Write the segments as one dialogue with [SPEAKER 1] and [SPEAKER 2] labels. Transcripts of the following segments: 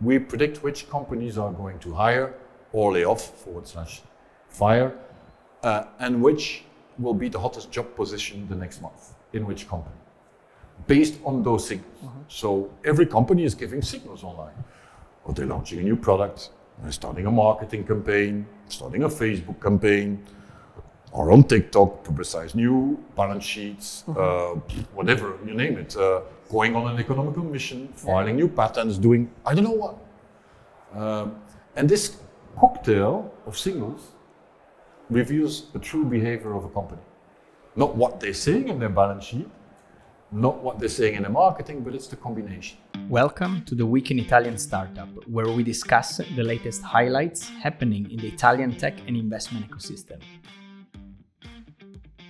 [SPEAKER 1] We predict which companies are going to hire or lay off /fire, and which will be the hottest job position the next month in which company, based on those signals. So every company is giving signals online. Or they're launching a new product, they're starting a marketing campaign, starting a Facebook campaign, or on TikTok, publicize new balance sheets, whatever, you name it, going on an economical mission, filing new patents, doing I don't know what. And this cocktail of signals reveals the true behavior of a company. Not what they're saying in their balance sheet, not what they're saying in their marketing, but it's the combination.
[SPEAKER 2] Welcome to the Week in Italian Startup, where we discuss the latest highlights happening in the Italian tech and investment ecosystem.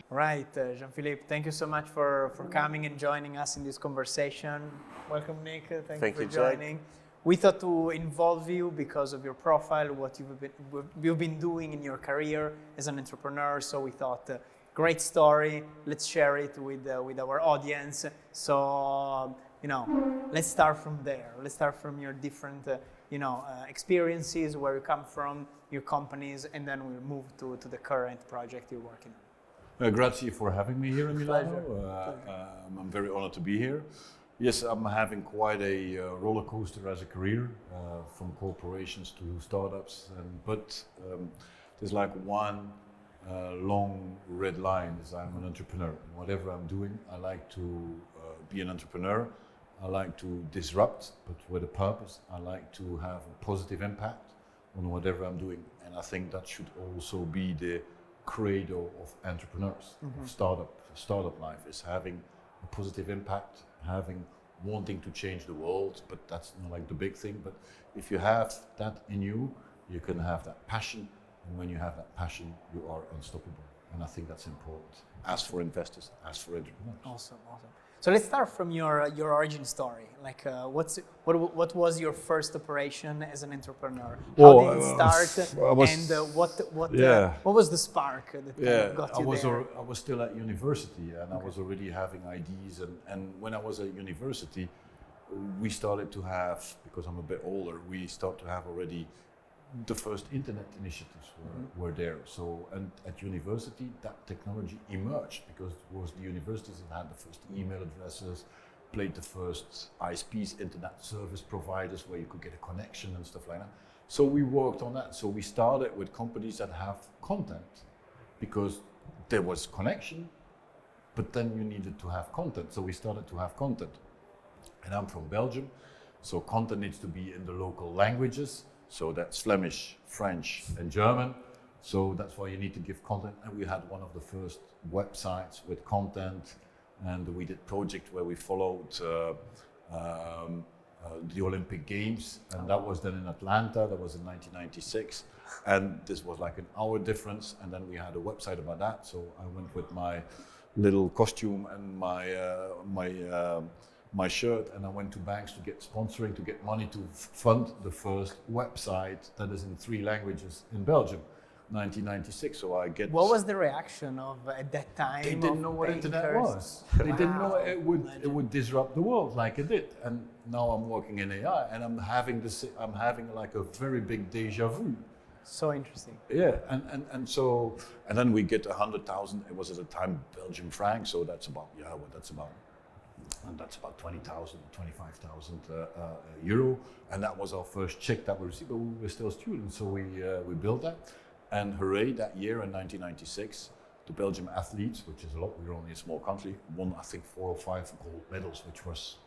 [SPEAKER 3] Right, Jean-Philippe, thank you so much for coming and joining us in this conversation. Welcome, Nick. Thank you for joining.
[SPEAKER 4] Jack.
[SPEAKER 3] We thought to involve you because of your profile, what you've been doing in your career as an entrepreneur. So we thought, great story. Let's share it with our audience. So let's start from there. Let's start from your different experiences, where you come from, your companies, and then we'll move to the current project you're working on.
[SPEAKER 1] Grazie for having me here in Milano. I'm very honored to be here. Yes, I'm having quite a roller coaster as a career, from corporations to startups. But there's like one long red line: is I'm an entrepreneur. Whatever I'm doing, I like to be an entrepreneur. I like to disrupt, but with a purpose. I like to have a positive impact on whatever I'm doing, and I think that should also be the credo of entrepreneurs. Of startup life is having a positive impact, wanting to change the world, but that's not like the big thing. But if you have that in you, you can have that passion, and when you have that passion, you are unstoppable. And I think that's important, as for investors, as for entrepreneurs.
[SPEAKER 3] Awesome. So let's start from your origin story. Like, what was your first operation as an entrepreneur? How did it start? What was the spark that got you there?
[SPEAKER 1] I was still at university, and I was already having ideas. And when I was at university, we started to have, because I'm a bit older, we started to have already the first internet initiatives were there. So, and at university, that technology emerged because it was the universities that had the first email addresses, played the first ISPs, internet service providers, where you could get a connection and stuff like that. So we worked on that. So we started with companies that have content, because there was connection, but then you needed to have content. So we started to have content. And I'm from Belgium, so content needs to be in the local languages. So that's Flemish, French, and German. So that's why you need to give content. And we had one of the first websites with content, and we did project where we followed the Olympic Games, and that was then in Atlanta. That was in 1996, and this was like an hour difference. And then we had a website about that. So I went with my little costume and my shirt, and I went to banks to get sponsoring, to get money to fund the first website that is in 3 languages in Belgium, 1996. So I get.
[SPEAKER 3] What was the reaction of at that time?
[SPEAKER 1] They didn't know what internet was. They didn't know it would disrupt the world like it did. And now I'm working in AI, and I'm having like a very big deja vu.
[SPEAKER 3] So interesting.
[SPEAKER 1] Yeah, and then we get 100,000. It was at the time Belgian franc, so that's about and that's about 20,000, 25,000 euro, and that was our first check that we received. But we were still students, so we built that, and hooray! That year in 1996, the Belgian athletes, which is a lot, we're only a small country, won I think 4 or 5 gold medals, which was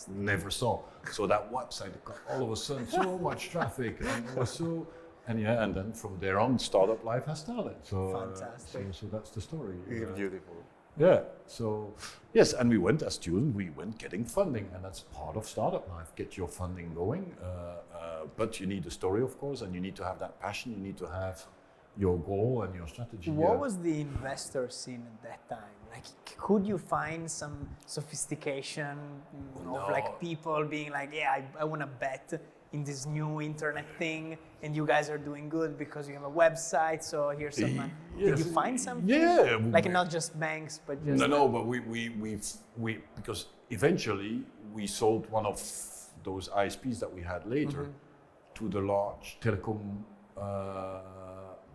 [SPEAKER 1] never saw. So that website got all of a sudden so much traffic, and it was so. And then from there on, startup life has started. So,
[SPEAKER 3] fantastic.
[SPEAKER 1] So that's the story.
[SPEAKER 4] Beautiful.
[SPEAKER 1] Yeah, so yes, and we went as students, we went getting funding, and that's part of startup life, get your funding going. But you need a story, of course, and you need to have that passion, you need to have your goal and your strategy.
[SPEAKER 3] What was the investor scene at that time? Like, could you find some sophistication of like people being like, yeah, I want to bet in this new internet thing, and you guys are doing good because you have a website, so here's some money. Did you find something?
[SPEAKER 1] Yeah.
[SPEAKER 3] Like not just banks, but just...
[SPEAKER 1] No, but we because eventually we sold one of those ISPs that we had later to the large telecom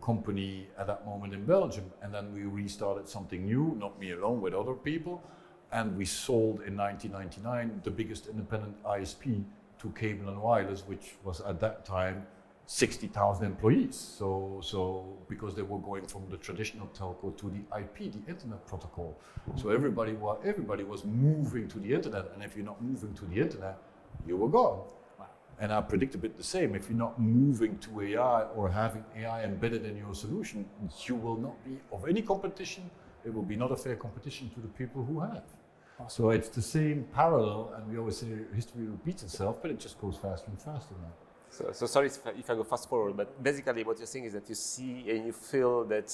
[SPEAKER 1] company at that moment in Belgium. And then we restarted something new, not me alone, with other people. And we sold in 1999 the biggest independent ISP to Cable and Wireless, which was at that time 60,000 employees. So because they were going from the traditional telco to the IP, the internet protocol. So everybody was moving to the internet, and if you're not moving to the internet, you were gone.
[SPEAKER 3] Wow.
[SPEAKER 1] And I predict a bit the same. If you're not moving to AI or having AI embedded in your solution, you will not be of any competition. It will be not a fair competition to the people who have.
[SPEAKER 3] Awesome.
[SPEAKER 1] So it's the same parallel, and we always say history repeats itself, but it just goes faster and faster now.
[SPEAKER 4] So sorry if I go fast forward, but basically what you're saying is that you see and you feel that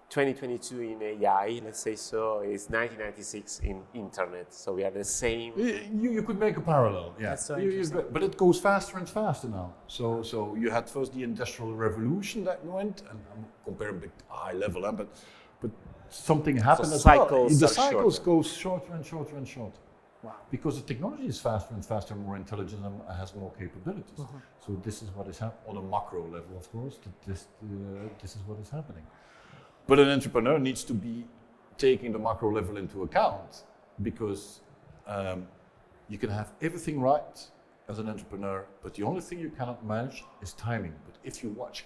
[SPEAKER 4] 2022 in AI, let's say so, is 1996 in internet. So we are the same.
[SPEAKER 1] You could make a parallel, yeah.
[SPEAKER 3] That's so interesting.
[SPEAKER 1] But it goes faster and faster now. So you had first the Industrial Revolution that went, and I'm comparing big high level, but something happened as well. The cycles go shorter and shorter and shorter.
[SPEAKER 3] Wow.
[SPEAKER 1] Because the technology is faster and faster, more intelligent, and has more capabilities. So this is what is happening on a macro level, of course. This is what is happening. But an entrepreneur needs to be taking the macro level into account, because you can have everything right as an entrepreneur, but the only thing you cannot manage is timing. But if you watch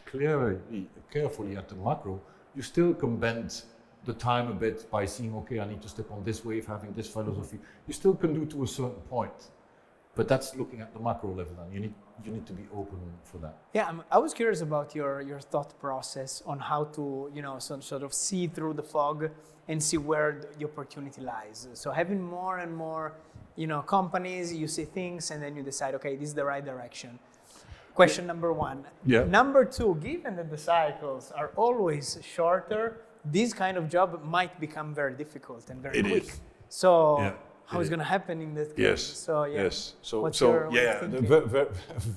[SPEAKER 1] carefully at the macro, you still can bend the time a bit by seeing, okay, I need to step on this wave, having this philosophy. You still can do to a certain point, but that's looking at the macro level, and you need to be open for that.
[SPEAKER 3] Yeah, I was curious about your thought process on how to, sort of see through the fog and see where the opportunity lies. So having more and more, companies, you see things, and then you decide, okay, this is the right direction. Question number one.
[SPEAKER 1] Yeah.
[SPEAKER 3] Number two, given that the cycles are always shorter, this kind of job might become very difficult and very quick.
[SPEAKER 1] Is.
[SPEAKER 3] So
[SPEAKER 1] Yeah,
[SPEAKER 3] how is going to happen in that case?
[SPEAKER 1] Yes.
[SPEAKER 3] So yeah.
[SPEAKER 1] Yes. So
[SPEAKER 3] thinking?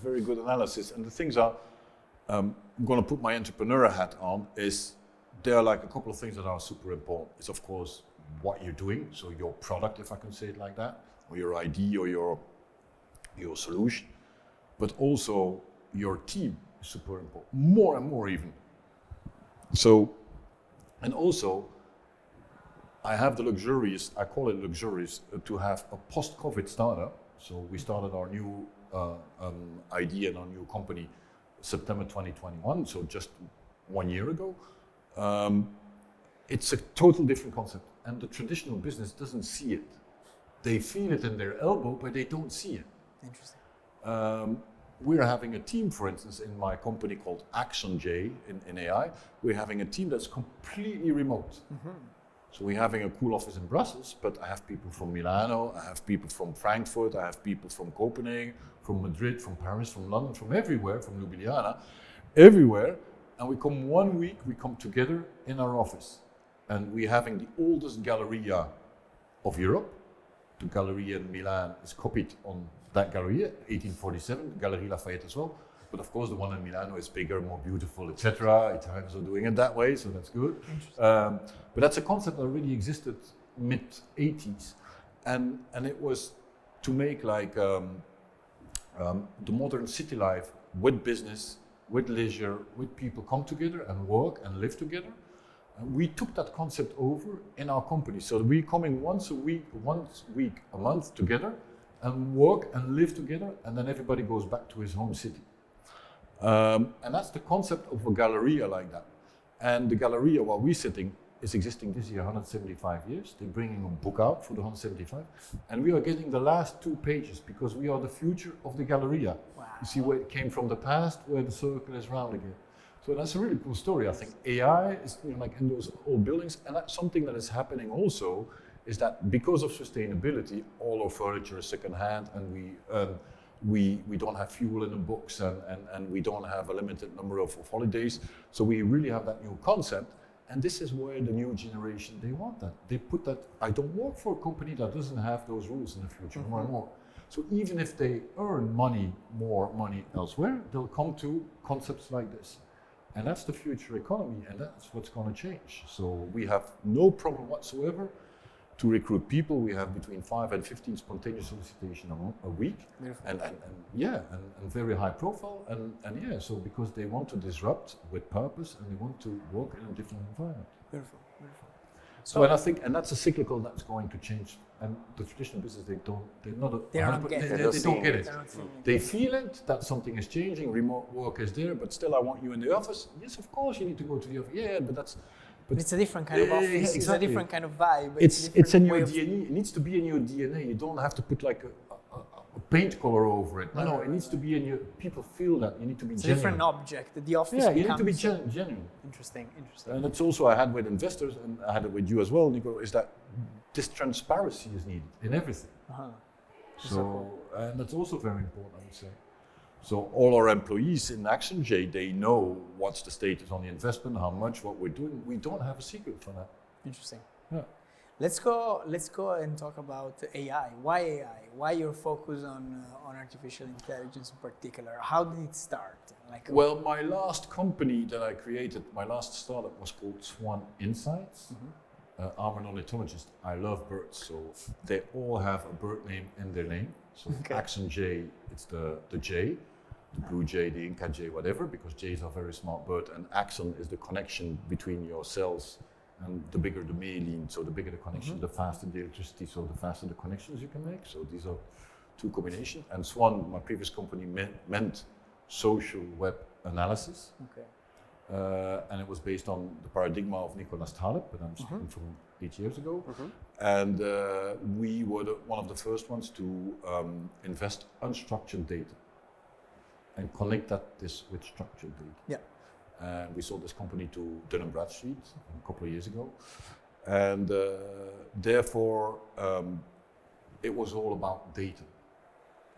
[SPEAKER 1] very good analysis. And the things are, I'm going to put my entrepreneur hat on. Is there are like a couple of things that are super important. It's of course what you're doing, so your product, if I can say it like that, or your ID, or your solution, but also your team is super important, more and more even. So. And also, I have the luxurious, I call it luxurious, to have a post-COVID startup. So we started our new idea and our new company September 2021, so just 1 year ago. It's a total different concept, and the traditional business doesn't see it. They feel it in their elbow, but they don't see it.
[SPEAKER 3] Interesting.
[SPEAKER 1] We're having a team, for instance, in my company called AxonJay in AI. We're having a team that's completely remote. So we're having a cool office in Brussels, but I have people from Milano, I have people from Frankfurt, I have people from Copenhagen, from Madrid, from Paris, from London, from everywhere, from Ljubljana, everywhere. And we come 1 week, we come together in our office. And we're having the oldest galleria of Europe. The Galleria in Milan is copied on that Galleria, 1847, Galerie Lafayette as well. But of course, the one in Milano is bigger, more beautiful, etc. Italians are doing it that way, so that's good. But that's a concept that already existed mid-80s. And it was to make like the modern city life with business, with leisure, with people come together and work and live together. And we took that concept over in our company. So we're coming once a week, a month together, and work and live together, and then everybody goes back to his home city. And that's the concept of a galleria like that. And the galleria where we're sitting is existing this year 175 years. They're bringing a book out for the 175, and we are getting the last 2 pages because we are the future of the galleria.
[SPEAKER 3] Wow.
[SPEAKER 1] You see where it came from the past, where the circle is round again. So that's a really cool story. I think AI is like in those old buildings, and that's something that is happening also. Is that because of sustainability, all our furniture is secondhand, and we don't have fuel in the books, and we don't have a limited number of holidays. So we really have that new concept, and this is where the new generation, they want that. They put that, I don't work for a company that doesn't have those rules in the future, more and more. So even if they earn more money elsewhere, they'll come to concepts like this. And that's the future economy, and that's what's going to change. So we have no problem whatsoever To recruit people, we have between 5 and 15 spontaneous solicitations a week, and very high profile, and yeah, so because they want to disrupt with purpose and they want to work in a different environment.
[SPEAKER 3] Beautiful, beautiful.
[SPEAKER 1] So and I think, and that's a cyclical that's going to change. And the traditional business, they don't get it. They feel it that something is changing. Remote work is there, but still, I want you in the office. Yes, of course, you need to go to the office. Yeah, but that's.
[SPEAKER 3] But it's a different kind of office. Exactly. It's a different kind of vibe.
[SPEAKER 1] It's in your DNA. It needs to be in your DNA. You don't have to put like a paint color over it. No, it needs to be in your. People feel that you need to be. It's genuine.
[SPEAKER 3] A different object. The office.
[SPEAKER 1] Yeah, you need to be genuine.
[SPEAKER 3] Interesting.
[SPEAKER 1] And it's also I had with investors, and I had it with you as well, Nico. Is that this transparency is needed in everything. So and that's also very important, I would say. So all our employees in AxonJay, they know what's the status on the investment, how much, what we're doing. We don't have a secret for that.
[SPEAKER 3] Interesting.
[SPEAKER 1] Yeah.
[SPEAKER 3] Let's go and talk about AI. Why AI? Why your focus on artificial intelligence in particular? How did it start?
[SPEAKER 1] Well, my last company that I created, my last startup was called Swan Insights. I'm an ornithologist. I love birds, so they all have a bird name in their name. So AxonJay, it's the Jay, the blue jay, the Inca jay, whatever, because jays are a very smart bird, and axon is the connection between your cells, and the bigger the myelin, so the bigger the connection, the faster the electricity, so the faster the connections you can make. So these are two combinations. And Swan, my previous company, meant social web analysis. And it was based on the paradigm of Nicolas Taleb, but I'm speaking from 8 years ago. And we were one of the first ones to invest unstructured data and connect this with structured data.
[SPEAKER 3] Yeah.
[SPEAKER 1] And we sold this company to Dun & Bradstreet a couple of years ago. And therefore, it was all about data.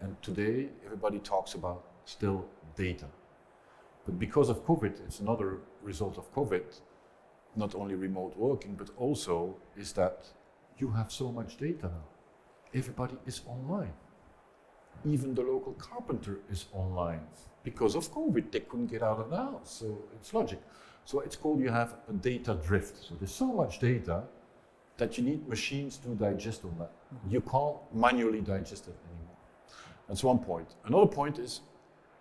[SPEAKER 1] And today, everybody talks about still data. But because of COVID, it's another result of COVID, not only remote working, but also is that you have so much data now. Everybody is online. Even the local carpenter is online. Because of COVID, they couldn't get out of the house, so it's logic. So it's called you have a data drift. So there's so much data that you need machines to digest all that. You can't manually digest it anymore. That's one point. Another point is,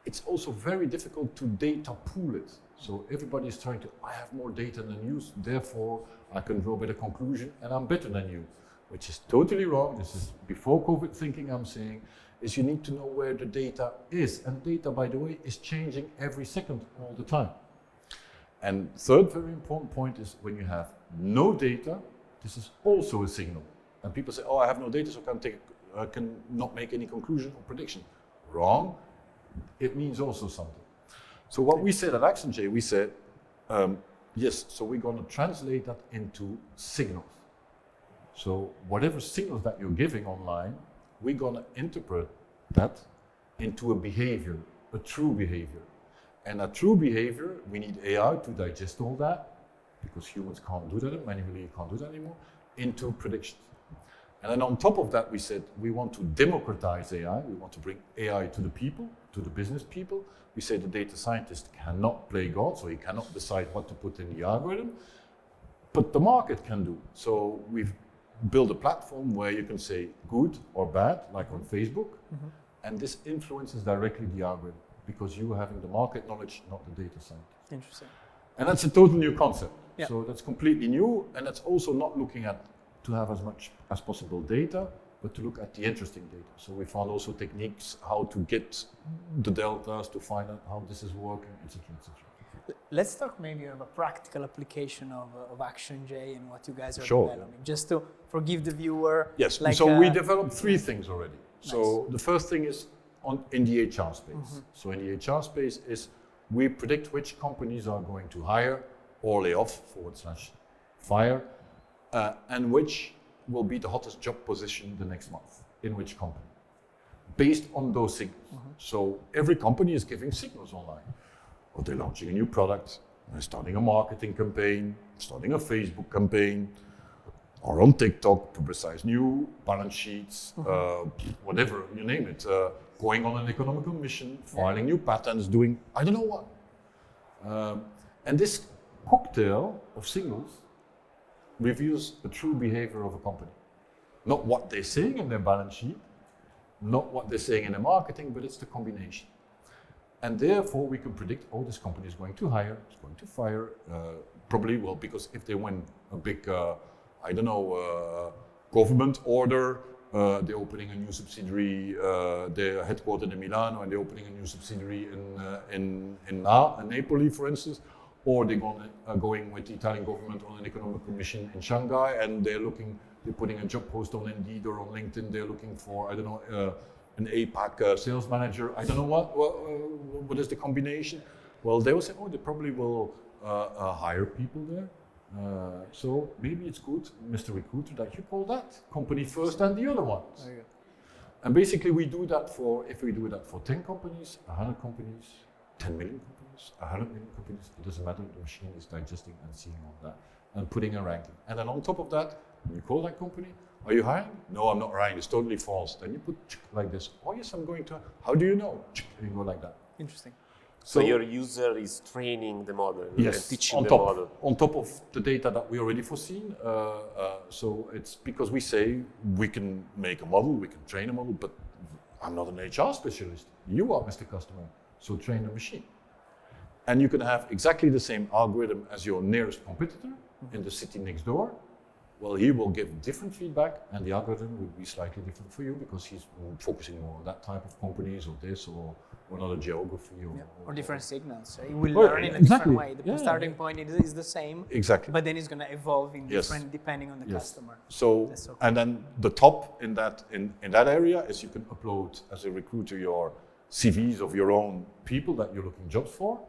[SPEAKER 1] it's also very difficult to data pool it. So everybody is trying to, I have more data than you, therefore I can draw better conclusion and I'm better than you, which is totally wrong. This is before COVID thinking I'm saying, is you need to know where the data is. And data, by the way, is changing every second all the time. And third very important point is when you have no data, this is also a signal. And people say, oh, I have no data, so I can not make any conclusion or prediction. Wrong. It means also something. So what we said at AxonJay, we said, yes, so we're going to translate that into signals. So whatever signals that you're giving online, we're going to interpret that into a behavior, a true behavior. And a true behavior, we need AI to digest all that, because humans can't do that, manually you can't do that anymore, into predictions. And then on top of that, we said we want to democratize AI. We want to bring AI to the people, to the business people. We say the data scientist cannot play God, so he cannot decide what to put in the algorithm, but the market can do. So we've built a platform where you can say good or bad, like on Facebook, and this influences directly the algorithm because you are having the market knowledge, not the data scientist.
[SPEAKER 3] Interesting.
[SPEAKER 1] And that's a total new concept.
[SPEAKER 3] Yeah.
[SPEAKER 1] So that's completely new, and that's also not looking at to have as much as possible data, but to look at the interesting data. So we found also techniques how to get the deltas, to find out how this is working, etc., etc.
[SPEAKER 3] Let's talk maybe of a practical application of AxonJay and what you guys are
[SPEAKER 1] Sure.
[SPEAKER 3] developing, just to forgive the viewer.
[SPEAKER 1] Yes,
[SPEAKER 3] like,
[SPEAKER 1] so we developed 3 things already.
[SPEAKER 3] Nice.
[SPEAKER 1] So the first thing is in the HR space. So in the HR space is we predict which companies are going to hire or lay off /fire, and which will be the hottest job position the next month, in which company, based on those signals. So every company is giving signals online. Or they're launching a new product, they're starting a marketing campaign, starting a Facebook campaign, or on TikTok, publicize new balance sheets, whatever, you name it, going on an economical mission, filing new patents, doing I don't know what. And this cocktail of signals reveals the true behavior of a company. Not what they're saying in their balance sheet, not what they're saying in the marketing, but it's the combination. And therefore we can predict, oh, this company is going to hire, it's going to fire, probably will, because if they win a big, government order, they're opening a new subsidiary, they're headquartered in Milano and they're opening a new subsidiary in Napoli, for instance, or they're going with the Italian government on an economic mission in Shanghai, and they're putting a job post on Indeed or on LinkedIn, they're looking for, an APAC sales manager, I don't know what is the combination. Well, they will say, oh, they probably will hire people there. So maybe it's good, Mr. Recruiter, that you call that company first and the other ones.
[SPEAKER 3] There you go.
[SPEAKER 1] And basically we do that if we do that for 10 companies, 100 companies, 10 million companies, 100 million companies, it doesn't matter, the machine is digesting and seeing all that and putting a ranking. And then on top of that, when you call that company, are you hiring? No, I'm not hiring, it's totally false. Then you put like this, oh yes, I'm going to, how do you know? And you go like that.
[SPEAKER 3] Interesting.
[SPEAKER 4] So your user is training the model
[SPEAKER 1] yes,
[SPEAKER 4] and teaching the model.
[SPEAKER 1] On top of the data that we already foreseen. So it's because we say we can make a model, we can train a model, but I'm not an HR specialist. You are, Mr. Customer, so train the machine. And you can have exactly the same algorithm as your nearest competitor in the city next door. Well, he will give different feedback, and the algorithm will be slightly different for you because he's focusing more on that type of companies or this or another geography
[SPEAKER 3] or different signals. So he will learn in a different way. The starting point is the same,
[SPEAKER 1] exactly,
[SPEAKER 3] but then it's going to evolve in different depending on the customer.
[SPEAKER 1] So and then the top in that area is you can upload as a recruiter your CVs of your own people that you're looking jobs for,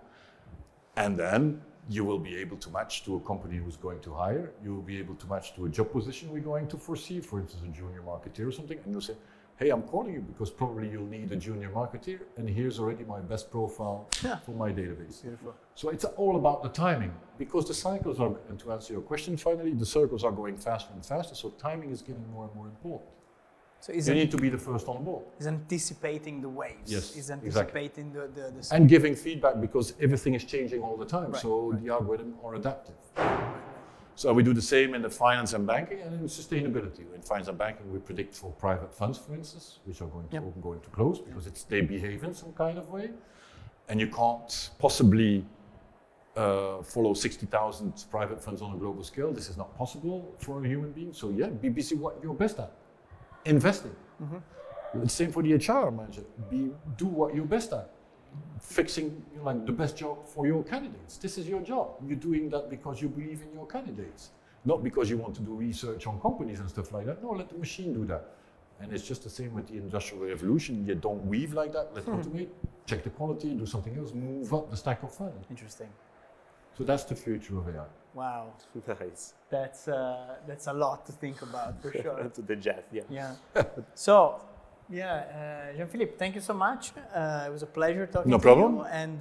[SPEAKER 1] and then you will be able to match to a company who's going to hire. You will be able to match to a job position we're going to foresee, for instance, a junior marketeer or something, and you'll say, hey, I'm calling you because probably you'll need a junior marketeer, and here's already my best profile for my database.
[SPEAKER 3] Beautiful.
[SPEAKER 1] So it's all about the timing, because the cycles are, and to answer your question finally, the circles are going faster and faster, so timing is getting more and more important. So you need to be the first on board.
[SPEAKER 3] Is anticipating the waves.
[SPEAKER 1] Yes,
[SPEAKER 3] is anticipating
[SPEAKER 1] exactly.
[SPEAKER 3] the
[SPEAKER 1] and giving feedback, because everything is changing all the time.
[SPEAKER 3] Right,
[SPEAKER 1] so the algorithms are adaptive. So we do the same in the finance and banking and in sustainability. In finance and banking, we predict for private funds, for instance, which are going to open, going to close, because they behave in some kind of way. And you can't possibly follow 60,000 private funds on a global scale. This is not possible for a human being. So be busy what you're best at. Investing. The same for the HR manager. Do what you're best at. Fixing the best job for your candidates. This is your job. You're doing that because you believe in your candidates, not because you want to do research on companies and stuff like that. No, let the machine do that. And it's just the same with the Industrial Revolution. You don't weave like that. Let's automate, check the quality, do something else, move up the stack of value.
[SPEAKER 3] Interesting.
[SPEAKER 1] So that's the future of AI.
[SPEAKER 3] Wow.
[SPEAKER 4] Nice.
[SPEAKER 3] That's a lot to think about for sure.
[SPEAKER 4] To digest,
[SPEAKER 3] yeah. So, Jean-Philippe, thank you so much. It was a pleasure talking
[SPEAKER 1] no
[SPEAKER 3] to
[SPEAKER 1] problem.
[SPEAKER 3] you, and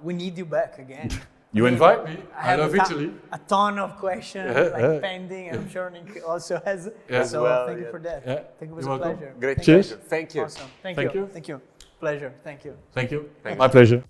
[SPEAKER 3] we need you back again.
[SPEAKER 1] You invite me.
[SPEAKER 3] I
[SPEAKER 1] love Italy.
[SPEAKER 3] A ton of questions pending. I'm sure Nick also has. So thank you for that. I think it was a pleasure.
[SPEAKER 4] Great.
[SPEAKER 1] Cheers.
[SPEAKER 4] Thank you.
[SPEAKER 3] Awesome. Thank
[SPEAKER 1] you.
[SPEAKER 3] Thank you. Pleasure. Thank you.
[SPEAKER 1] Thank you. My pleasure.